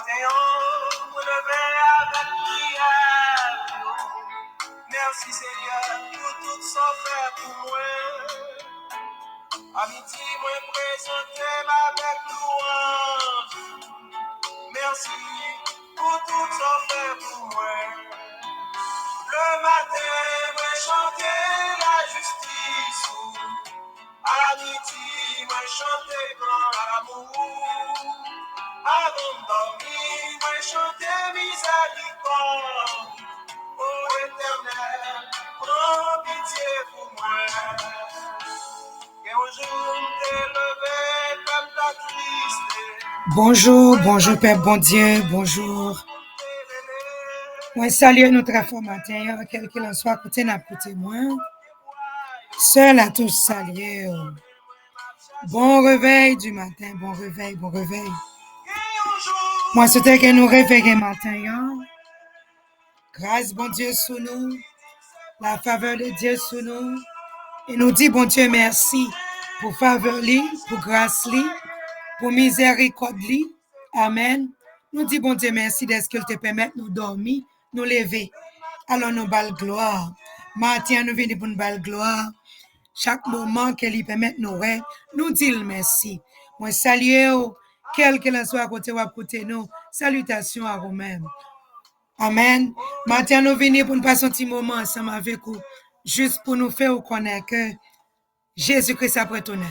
matin, on me levait avec prière. Merci Seigneur pour tout ça fait pour moi. À midi, moi présenter avec louange. Merci pour tout ça fait pour moi. Le matin, moi chanter la justice. À midi, moi chanter grand amour. Avant de dormir, moi chanter miséricorde. Oh Éternel, prends pitié pour moi. Et un jour, t'es levé comme la triste. Bonjour Père bon Dieu, bonjour. Moi salue notre foi matin, quel qu'il en soit, côté n'a côté moi. Seul à tous saluer. Bon réveil du matin, bon réveil, bon réveil. Moi c'était que nous réveillons matin. Grâce bon Dieu sous nous, la faveur de Dieu sous nous. Et nous dit bon Dieu merci pour faveur li, pour grâce li, pour miséricorde li. Amen. Nous dit bon Dieu merci de ce qu'il te permet de nous dormir, nous lever. Alors nous bal gloire. Matin nous venons pour nous bal gloire. Chaque moment qu'il lui permet de nous dit merci. Moi saluer quel que soit à côté ou à côté nous. Salutations à vous-même. Amen. Matin nous venons pour nous passer un petit moment ensemble avec vous. Juste pour nous faire connaître que Jésus-Christ a retourné.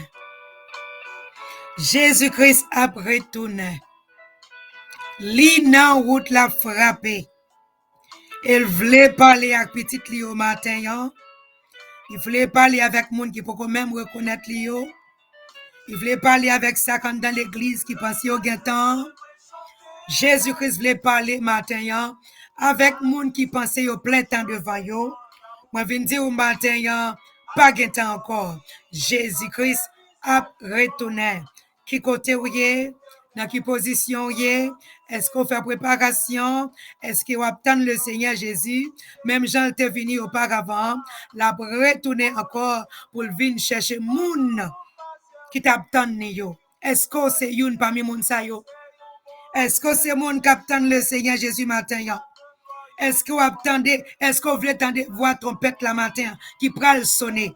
Jésus-Christ a retourné. Li nan route la frappé. Il voulait parler avec petit li au matin. Il voulait parler avec monde qui peut même reconnaître li yo. Il voulait parler avec ça quand dans l'église qui pensait au temps. Jésus-Christ voulait parler matin avec monde qui pensait au plein temps devant yo. Moi viens dire au matin pas temps encore. Jésus-Christ a retourné. Qui côté ou yé? Dans quelle position yé? Est-ce qu'on fait préparation? Est-ce qu'on attend le Seigneur Jésus? Même Jean était venu auparavant, l'a retourné encore pour venir chercher moun qui t'attend yo. Est-ce que c'est une parmi moun sa yo? Est-ce que c'est moun qui attend le Seigneur Jésus matin yo? Est-ce que vous attendez, est-ce que vous voulez attendre voir trompette la matin qui pral sonner,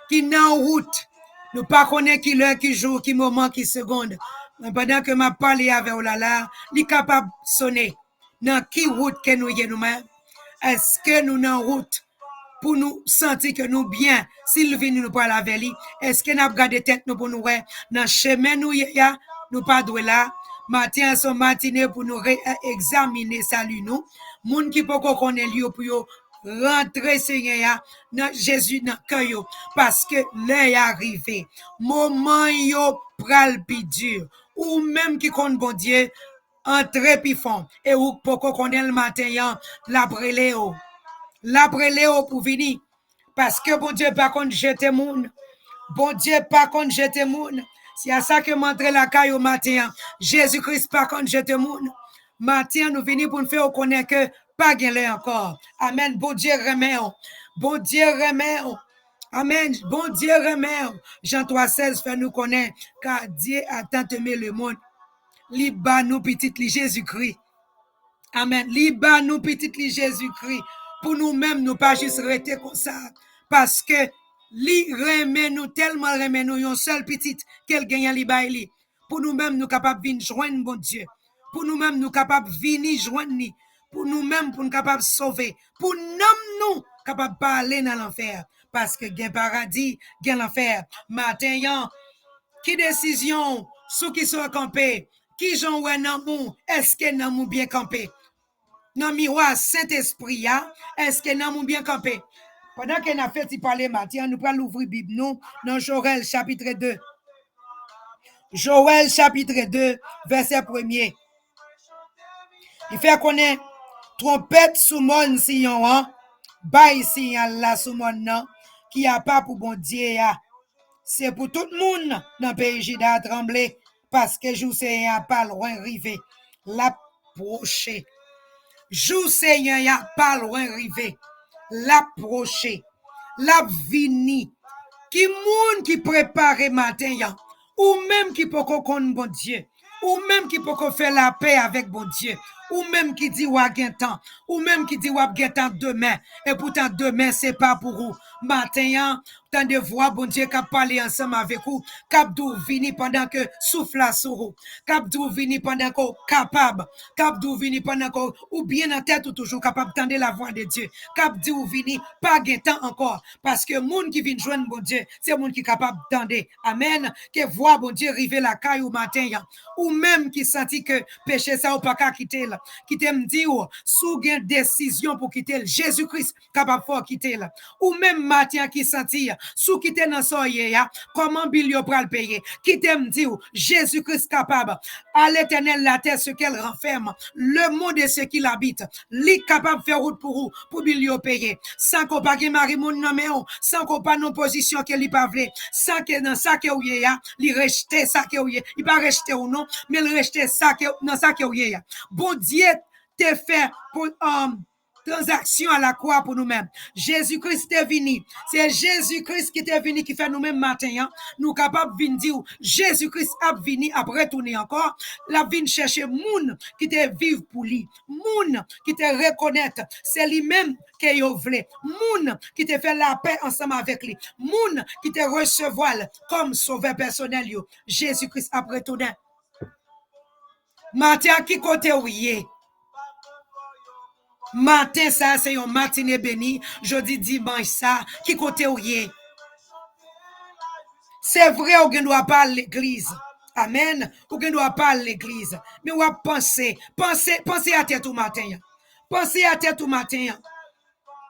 qui n'a en route? Nous pas connaît qui l'heure, qui jour, qui moment, qui seconde. Pendant que m'a parlé avec Olala, il est capable de sonner. Dans qui route que nous y nous-mêmes? Est-ce que nous en route pour nous sentir que nous bien, s'il vient nous parler avec lui? Est-ce que nous avons gardé tête nous pour nous voir? Dans le chemin nous y a, nous pas doué là. Matin son matinée pour nous examiner salut nous. Moun qui peut connaître lui pour rentrer Seigneur dans Jésus dans cœur parce que l'heure arrivé. Moment yo pral pi dur ou même qui compte bon Dieu entrer pi fond et ou poko connaît le matin la breleo pour venir parce que bon Dieu pas contre jeter moun. Bon Dieu pas contre jeter moun. C'est à ça que montre la caille au matin. Jésus-Christ pas contre jeter moun. Matin nous venons pour nous faire connaître que pas gagné encore. Amen. Bon Dieu remet. Bon Dieu remet. Amen. Bon Dieu remet. Jean 3,16 fait nous connaître car Dieu a tant aimé le monde. Liba nous petit li Jésus-Christ. Amen. Liba nous petit li Jésus-Christ. Pour nous-mêmes, nous pas juste rester comme ça. Parce que li remet nous tellement remet nous yon seul petit qu'elle gagne li ba li. Pour nous-mêmes, nous capables de venir joindre bon Dieu. Pour nous-mêmes, nous capables de venir joindre ni. Pour nous-mêmes, pour nous capables de sauver. Pour nous capables de parler dans l'enfer. Parce que gen paradis, gen l'enfer. Matin, qui décision, ceux qui sont campés, qui j'en ouais nan mou, est-ce que nan mou bien campé? Nan miroir Saint-Esprit, est-ce que nan mou bien campé? Pendant qu'on a fait parler matin, nous prenons l'ouvrir Bible nous, dans Joël chapitre 2. Joël chapitre 2, verset 1er. Il fait connaître trompette sous mon sillon, bail signal la sous mon nom, qui a pas pour bon Dieu. C'est pour tout le monde dans le pays Juda à trembler, parce que jour Seigneur a pas loin arrivé, l'approcher. Jour Seigneur a pas loin arrivé, l'approcher, la vini, qui monde qui prépare matin, ou même qui peut connaître bon Dieu. ou même qui peut faire la paix avec bon Dieu, ou même qui dit ou gain temps, ou même qui dit ou gain temps demain, et pourtant demain c'est pas pour vous. Matin, tant de voix bon Dieu qui parlé ensemble avec vous, cap d'où vini pendant que souffle sur vous, cap d'où vini pendant que capable, cap d'où vini pendant que ou bien en tête ou toujours capable d'entendre la voix de Dieu, cap d'où vini pas gain temps encore, parce que monde qui vient joindre bon Dieu, c'est monde qui capable d'entendre. Amen. Que voix bon Dieu river la caille au matin, ou même qui sentit que péché ça ou pas qu'à quitter là, qui t'aime dire sous gain décision pour quitter Jésus-Christ capable de quitter là, ou même matin qui sentit sous quitter dans soyer comment bill yo pral payer, qui t'aime dire Jésus-Christ capable à l'éternel la terre ce qu'elle renferme, le monde et ce qu'il habite, li capable faire route pour vous pour bill yo payer, sans qu'on pas mari moun nan men, sans qu'on pas non position que li pas vle, sans que dans ça que ou ya, li rejeter ça que ou ya, il pas rejeter ou non, mais il rejeter ça que dans ça que ou ya. Bon Dieu te fait pour transaction à la croix pour nous-mêmes. Jésus-Christ est venu. C'est Jésus-Christ qui est venu qui fait nous-mêmes matin. Hein? Nous capables de dire Jésus-Christ a venu à retourner encore. La vient chercher moun qui te vivre pour lui. Moun qui te reconnaître. C'est lui-même qui yo vle. Moun qui te fait la paix ensemble avec lui. Moun qui te recevoir comme sauveur personnel. Yo. Jésus-Christ a retourné. Matin qui côté ouye. Matin ça c'est un matinée béni, jeudi dimanche ça qui côté ouye. C'est vrai ou ne doit pas l'église. Amen. Ou ne doit pas l'église. Mais ou penser à tête tout matin. Pensez à tête tout matin.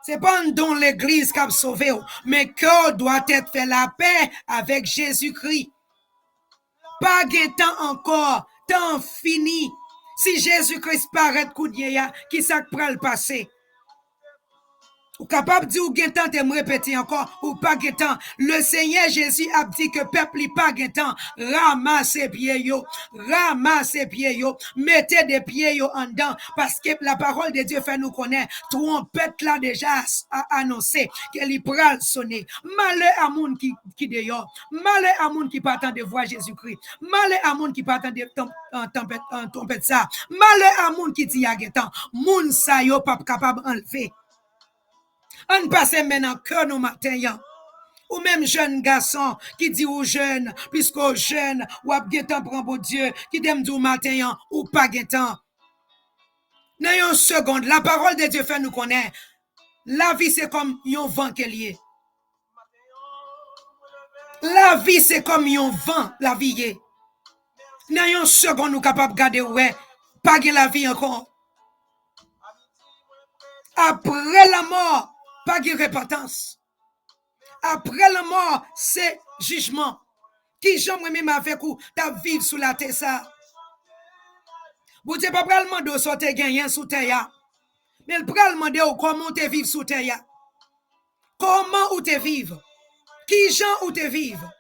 C'est pas dans l'église qui a sauvé, mais que doit être fait la paix avec Jésus-Christ. Pas de temps encore, temps fini. Si Jésus-Christ paraît coup de qui ça prend le passé? Ou capable de dire ou gain temps, me répéter encore, ou pas gain temps. Le Seigneur Jésus a dit que peuple pas gain temps. Ramassez pieds yo, mettez des pieds yo en dedans, parce que la parole de Dieu fait nous connaître. Trompette là déjà a annoncé qu'elle y pral sonner. Malheur à moun qui dehors, malheur à moun qui pas attendre de voir Jésus-Christ, malheur à moun qui pas attendre de tempête ça, malheur à moun qui dit a gain temps. Moun sa yo pas capable enlever. On passe maintenant que nous matin. Ou même jeune garçon qui dit aux jeunes, puisqu'aux jeunes, ou a temps pour bon Dieu, qui t'aime du matin, ou pas temps. Dans une seconde, la parole de Dieu fait nous connaître. La vie c'est comme un vent qu'elle est. La vie c'est comme un vent, la vie est. Dans une seconde, nous capables de garder, ouais, pas la vie encore. Après la mort, pas de repentance. Après la mort, c'est jugement. Qui j'aime même avec vous, t'as vivre sous la terre ça. Vous n'êtes pas prêt à demander où tu gagné sous terre. Mais il prêt à demander comment tu vis sous terre. Comment ou tu vivre? Qui gens ou tu vivre?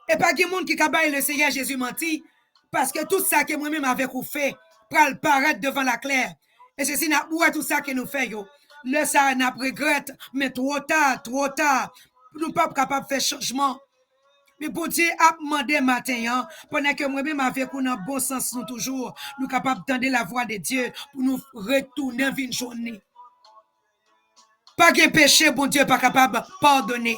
Et pas de monde qui cabaye le Seigneur Jésus menti. Parce que tout ça que moi-même avec vous fait, pral paraître devant la claire. Et ceci n'a pas tout ça que nous faisons. Le ça n'a pas regrette, mais trop tard. Nous ne sommes pas capables de faire changement. Mais pour Dieu a demandé matin, pendant que moi-même avec vous, dans bon sens, nous toujours, nous sommes capables d'entendre la voix de Dieu pour nous retourner une journée. Pas de péché, bon Dieu, pas capable de pardonner.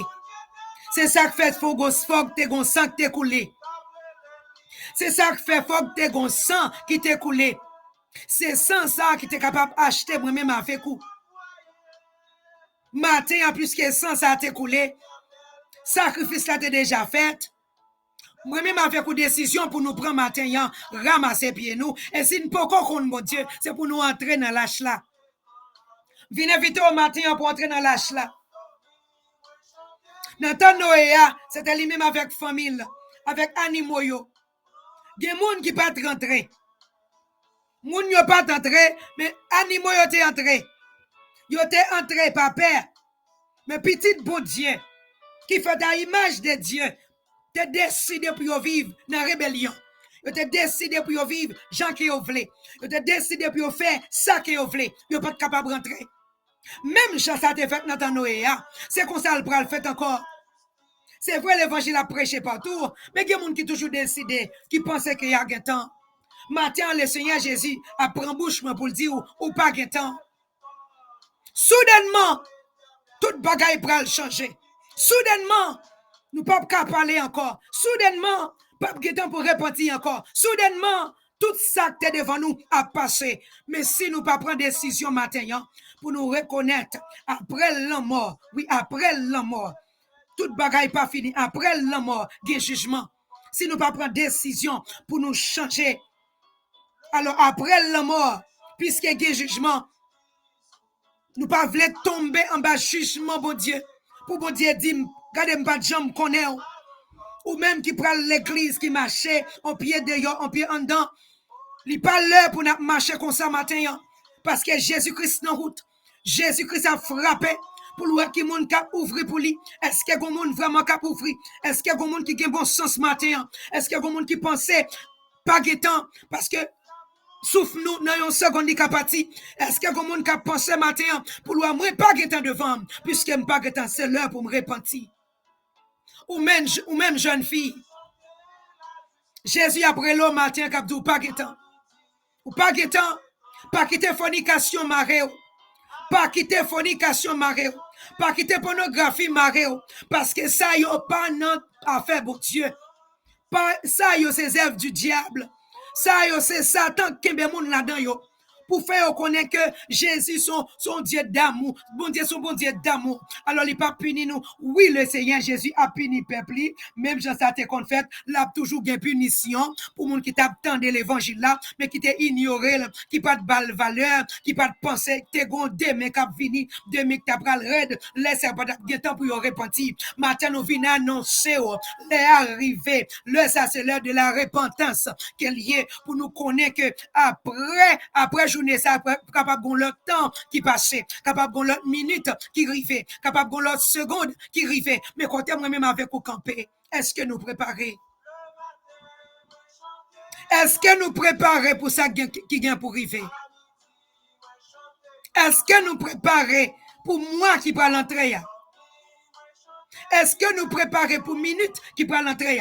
C'est ça qui fait faut que tu aies sang qui t'est coulé. C'est ça qui fait faut que tu aies sang qui t'est coulé. C'est sans ça qui t'es capable d'acheter moi-même avec vous. Matin, en plus que sans ça t'est coulé. Sacrifice là t'es déjà fait. Moi-même avec une décision pour nous prendre matin, ramasser pieds nous. Et si nous pouvons qu'on mon Dieu, c'est pour nous entrer dans l'âge là. Venez vite au matin pour entrer dans l'âge là. Dans le temps de Noé, c'était lui-même avec famille, avec animaux. Il y a des gens qui ne peuvent pas rentrer. Les gens ne peuvent pas rentrer, mais les animaux sont entrés. Ils sont entrés par père. Mais petit bon Dieu, qui fait à l'image de Dieu, tu as décidé pour vivre dans la rébellion. Tu as décidé pour vivre gens qui ont voulu. Tu as décidé pour faire ça qui ont voulu. Ils ne sont pas capables de rentrer. Même si ça a été fait dans Noé, c'est comme ça le fait encore. C'est vrai, l'évangile a prêché partout, mais il y a des gens qui toujours décidé, qui pensaient qu'il y a un temps. Matin, le Seigneur Jésus a pris bouche pour le dire ou pas de temps. Soudainement, toute bagaille pral changer. Soudainement, nous ne pouvons pas parler encore. Soudainement, pas de temps pour repentir encore. Soudainement, tout ça qui est devant nous a passé. Mais si nous ne pas prendre décision maintenant pour nous reconnaître après la mort, oui, après la mort, toute bagaille pas fini. Après la mort, il y a jugement. Si nous ne pas prendre décision pour nous changer, alors après la mort, puisqu'il y a jugement, nous ne pas voulons tomber en bas jugement, bon Dieu. Pour bon Dieu dire, regardez pas de jambes qu'on est. Ou même qui prend l'église qui marche en pied dehors, en pied en dedans. Il n'est pas l'heure pour nous marcher comme ça matin. Parce que Jésus-Christ est en route. Jésus-Christ a frappé pour le qui monde cap ouvrir pour lui. Est-ce qu'il y a un monde vraiment cap ouvrir? Est-ce qu'il y a un monde qui a bon sens matin? Est-ce qu'il y a un monde qui pensait pas guettant? Parce que souffle nous dans une seconde qui a parti. Est-ce qu'il y a un monde qui a pensé matin pour le moi pas guettant devant? Puisque je pas guettant, c'est l'heure pour me repentir. Ou même jeune fille. Jésus après l'eau matin cap dit pas guettant. Ou pas guettant, pas quitter fornication marée. Pas quitter fornication marée. Pas quitter pornographie marée. Parce que ça y a pas notre affaire pour Dieu. Pas ça y a c'est œuvres du diable. Ça y a c'est Satan qui est moun là-dedans yo. Pour faire connaître que Jésus son Dieu d'amour. Bon Dieu, son bon Dieu d'amour. Alors, il n'a pas puni nous. Oui, le Seigneur Jésus a puni peuple. Même Jean ça qu'on fait, là, toujours une punition pour les gens qui t'attendent l'évangile là, mais qui t'a ignoré, qui pas de balle valeur, qui pas de pensée, qui t'ont demain qui a fini, demain qui t'a pris le raid, laissez pas de temps pour y repentir. Maintenant, nous venons annoncer, l'heure arrivée. L'heure, ça, c'est l'heure de la repentance qu'elle y est pour nous connaître que après journée ça capable de l'autre temps qui passait, capable de l'autre minute qui arrivait, capable de l'autre seconde qui arrivait. Mais quand moi-même avec au camper, est-ce que nous préparer? Est-ce que nous préparer pour ça qui vient pour arriver? Est-ce que nous préparer pour moi qui prend l'entrée? Est-ce que nous préparer pour minute qui prend l'entrée?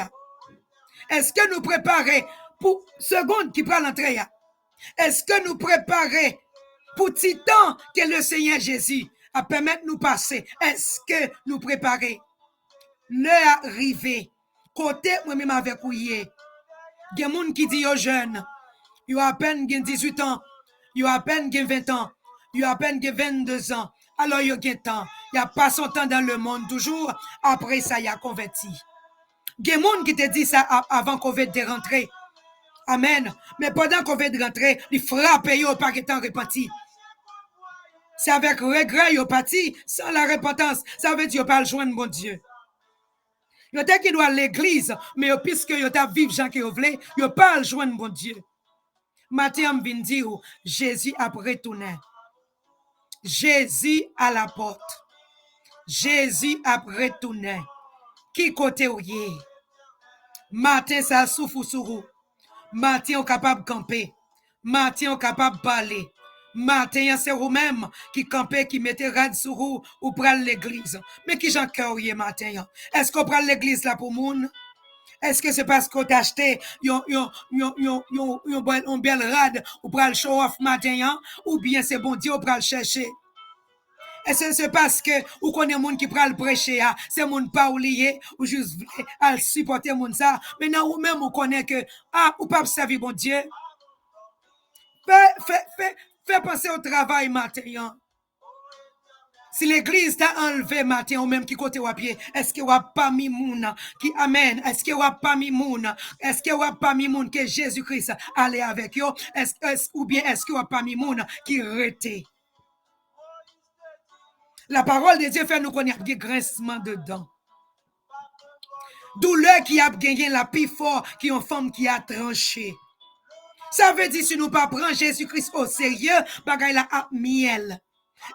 Est-ce que nous préparer pour seconde qui prend l'entrée? Est-ce que nous préparer pour petit temps que le Seigneur Jésus a permis de nous passer? Est-ce que nous préparer? L'heure arrivée, côté moi-même avec vous, il y a des gens qui disent aux jeunes, ils ont à peine 18 ans, ils ont à peine 20 ans, ils ont à peine 22 ans. Alors, il y a un temps, il n'y a pas son temps dans le monde, toujours après ça, il y a converti. Il y a des gens qui te disent ça avant qu'on vienne de rentrer. Amen. Mais pendant qu'on vient de rentrer, il frappe au pas étant repenti. C'est avec regret il parti, sans la repentance. Ça veut dire qu'il pas le joindre mon Dieu. Il y a qui doit à l'église, mais puisque il y a vivre Jean qui voulait, il pas le joindre mon Dieu. Matin, je viens dire, Jésus a retourné. Jésus à la porte. Jésus a retourné. Qui côté ou yé? Matin, ça souffle sur vous. Matin, on est capable de camper. Matin, on est capable de parler. Matin, c'est vous-même qui campez, qui mettez rad sur vous ou prendre l'église. Mais qui j'en cœur matin? Est-ce qu'on prend l'église là pour moun? Est-ce que c'est parce qu'on t'a acheté un bel rad ou prend le show off matin? Ou bien c'est bon Dieu, on prend le chercher? Est-ce que c'est parce que vous connaissez moun qui prend le prêcher, c'est moun pas oublié, ou juste à supporter moun ça, mais non, ou même vous connaissez que, ou pas servir bon Dieu? Fais penser au travail matin. Si l'église t'a enlevé matin, ou même qui côté ou à pied, est-ce que vous n'avez pas mis moun qui amen? Est-ce que vous n'avez pas mis moun? Est-ce que vous n'avez pas mis moun que Jésus-Christ allait avec vous? Ou bien est-ce que vous n'avez pas mis moun qui rete? La parole de Dieu fait nous connaître des grincements dedans. Douleur qui a gagné la plus fort qui une femme qui a tranché. Ça veut dire si nous pas prendre Jésus-Christ au sérieux, bagay la ap miel.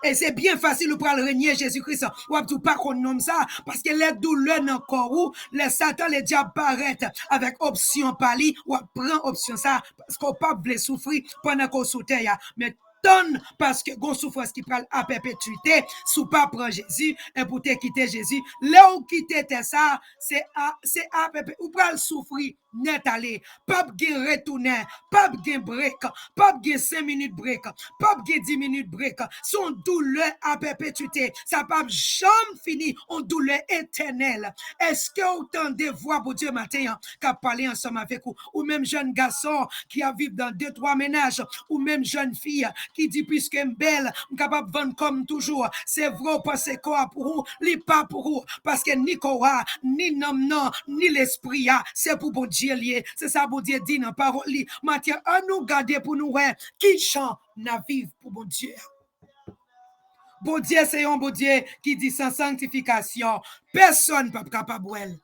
Et c'est bien facile de prendre renier Jésus-Christ. Ou tout pas qu'on nomme ça parce que les douleurs dans corps ou les Satan les diables paraissent avec option pali ou prend option ça parce qu'on pas veut souffrir pendant qu'on sous terre. Mais donne parce que gon souffrance qui parle à perpétuité, sous pas prend Jésus, et pour te quitter Jésus, là où quitter ça, c'est à perpétuité, ou pral souffrir, net aller, pas gen retourner, pas gen break, pas gen 5 minutes break, pas gen 10 minutes break, son douleur à perpétuité, ça pas jamais fini, on douleur éternelle. Est-ce que autant de voix pour Dieu matin, qu'a parlé ensemble avec vous, ou même jeune garçon qui a vécu dans 2-3 ménages, ou même jeune fille qui dit puisque belle, capable de vendre comme toujours, c'est vrai parce que quoi pour vous, li pas pour vous, parce que ni quoi, ni nom non, ni l'esprit, c'est pour bon Dieu lié, c'est ça bon Dieu dit dans parole li, Matthieu, à nous garder pour nous, qui chante, n'a vivre pour bon Dieu. Bon Dieu, c'est un bon Dieu qui dit sans sanctification, personne ne peut capable de.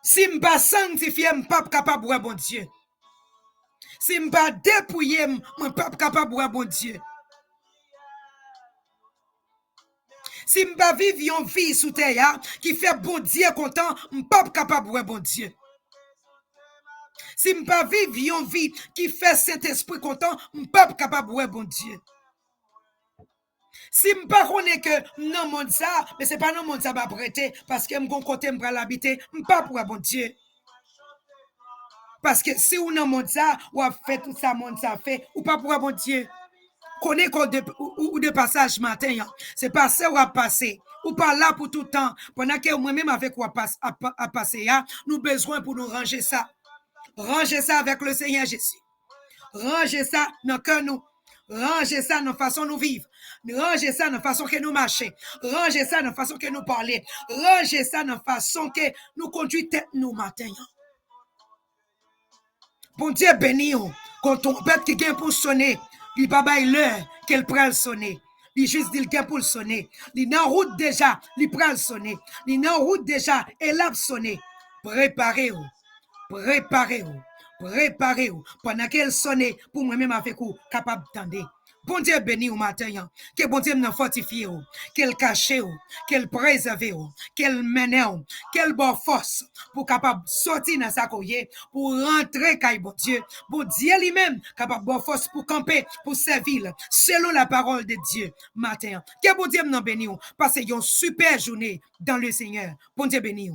Si je ne suis pas sanctifié, je ne suis pas capable de bon Dieu. Si je ne suis pas dépouillé, je ne suis pas capable de bon Dieu. Si je ne suis pas vivre une vie sous terre qui fait bon Dieu content, je ne suis pas capable de bon Dieu. Si je ne suis pas vivre une vie qui fait cet esprit content, je ne suis pas capable de bon Dieu. Si je ne connais pas que non monde ça, mais ce n'est pas non monde ça va prêter parce que je côté me l'habiter, je ne pas pour bon Dieu. Parce que si on non monde ça, ou a fait tout ça monde ça fait, ou pas pour bon Dieu. Connaît ou de passage matin, c'est passé ou à passer. Ou pas là pour tout le temps. Pendant que moi-même avec quoi à passer, nous besoin pour nous ranger ça. Ranger ça avec le Seigneur Jésus. Ranger ça dans que nous. Ranger ça dans la façon nous vivre. Ranger ça dans la façon que nous marcher. Ranger ça dans la façon que nous parler. Ranger ça dans la façon que nous conduit tête nous matin. Bon Dieu béni, quand on pète qui vient pour sonner, il pas bail l'heure qu'elle prend sonner. Il juste dit le gain pour le sonner. Il est en route déjà, il prend le sonner. Il est en route déjà, elle a sonné. Préparez-vous. Préparez-vous. Préparez-vous. Pendant qu'elle sonne, pour moi-même avec vous, capable d'attendre. Bon Dieu béni au matin, que bon Dieu nous fortifie, qu'elle cache, qu'elle préserve, qu'elle mène, qu'elle bonne force pour capable sortir dans sa courrier, pour rentrer quand bon Dieu lui-même capable bonne force pour camper, pour servir, selon la parole de Dieu matin. Que bon Dieu nous béni, passez une super journée dans le Seigneur. Bon Dieu béni.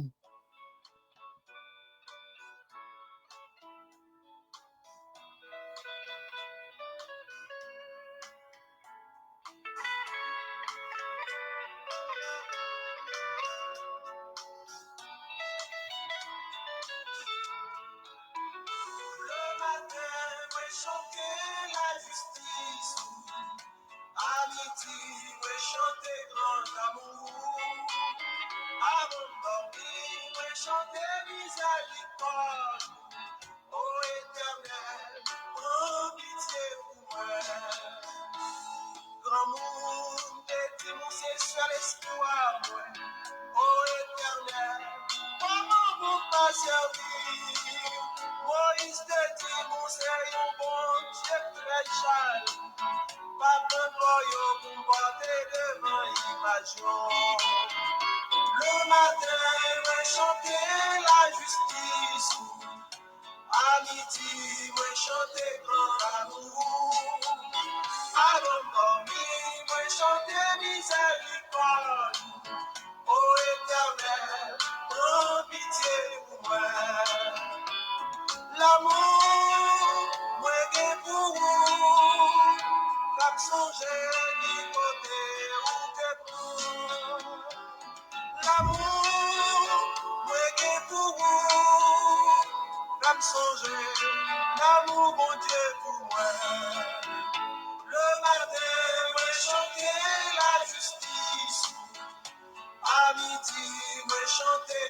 Chanter la justice, amitié, chanter grand amour, avant de dormir, chanter miséricorde, ô éternel, prends pitié pour moi. Grand monde, et mon c'est l'espoir, ô éternel, comment vous pas servir? Moïse te dit, mon c'est un bon Dieu très chale. Pas de noyau pour porter devant l'imageon. Le matin, moi chanter la justice. À midi, moi chanter grand amour. Avant de dormir, moi chanter miséricorde. Ô éternel, prends pitié pour moi. L'amour, moi j'ai pour vous, comme songer du côté où te prends. L'amour, moi j'ai pour vous, comme songer, l'amour, mon Dieu, pour moi. Le matin, moi chanter la justice, à midi, moi chanter